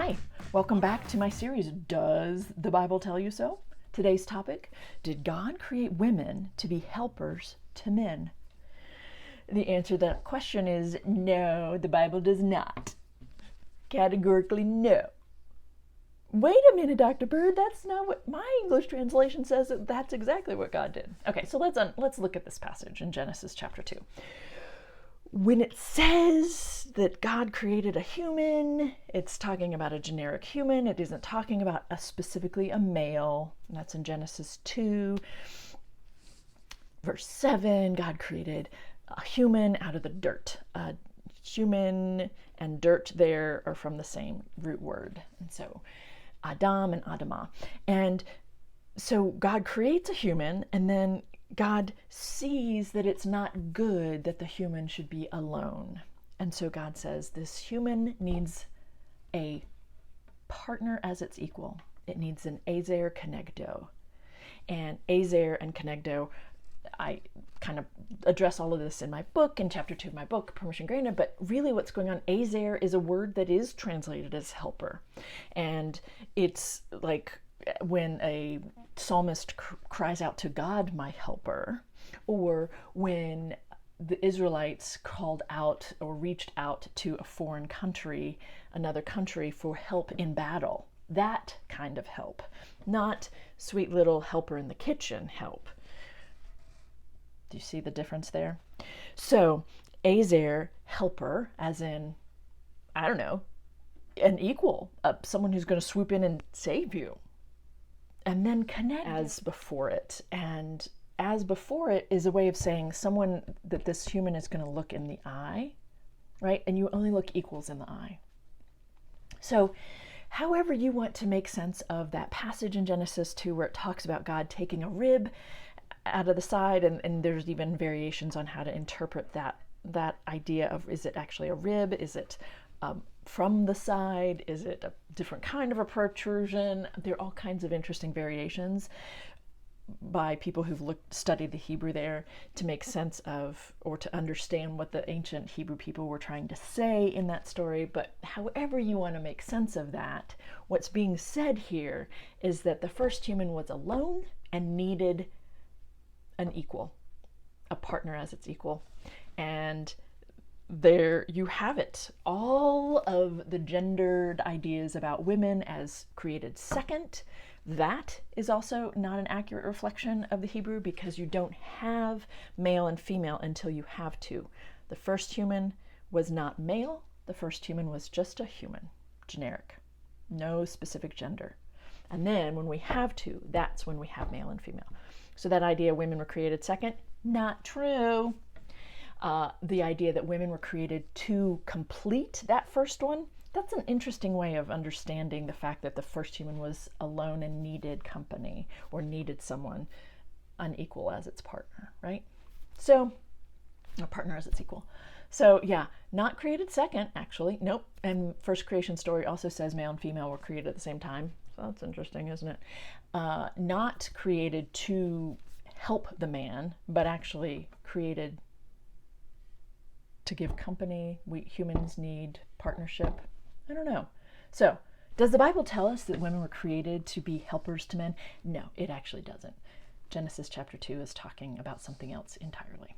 Hi, welcome back to my series, Does the Bible Tell You So? Today's topic, did God create women to be helpers to men? The answer to that question is no, the Bible does not. Categorically no. Wait a minute, Dr. Bird, that's not what my English translation says. That's exactly what God did. Okay, so let's look at this passage in Genesis chapter 2. When it says that God created a human, it's talking about a generic human. It isn't talking about specifically a male. And that's in Genesis 2, verse 7. God created a human out of the dirt. Human and dirt there are from the same root word. And so Adam and Adamah. And so God creates a human, and then God sees that it's not good that the human should be alone. And so God says this human needs a partner as its equal. It needs an Ezer Kenegdo. And Ezer and Kenegdo, I kind of address all of this in my book, in chapter 2 of my book, Permission Granted, but really what's going on, Ezer is a word that is translated as helper. And it's like when a psalmist cries out to God, my helper, or when the Israelites called out or reached out to a foreign country, another country, for help in battle. That kind of help, not sweet little helper in the kitchen help. Do you see the difference there? So, Ezer, helper, as in, I don't know, an equal, someone who's going to swoop in and save you. And then connect as before it. And as before it is a way of saying someone that this human is going to look in the eye, right? And you only look equals in the eye. So however you want to make sense of that passage in Genesis 2 where it talks about God taking a rib out of the side, and there's even variations on how to interpret that idea of, is it actually a rib? Is it from the side? Is it a different kind of a protrusion? There are all kinds of interesting variations by people who've studied the Hebrew there to make sense of, or to understand what the ancient Hebrew people were trying to say in that story. But however you want to make sense of that, what's being said here is that the first human was alone and needed an equal, a partner as its equal. And there you have it. All of the gendered ideas about women as created second, that is also not an accurate reflection of the Hebrew, because you don't have male and female until you have two. The first human was not male. The first human was just a human, generic, no specific gender. And then when we have two, that's when we have male and female. So that idea women were created second, not true. The idea that women were created to complete that first one, that's an interesting way of understanding the fact that the first human was alone and needed company, or needed someone unequal as its partner, right? So, a partner as its equal. So yeah, not created second, actually. Nope. And first creation story also says male and female were created at the same time. So that's interesting, isn't it? Not created to help the man, but actually created to give company. We humans need partnership. I don't know. So, does the Bible tell us that women were created to be helpers to men? No, it actually doesn't. Genesis chapter 2 is talking about something else entirely.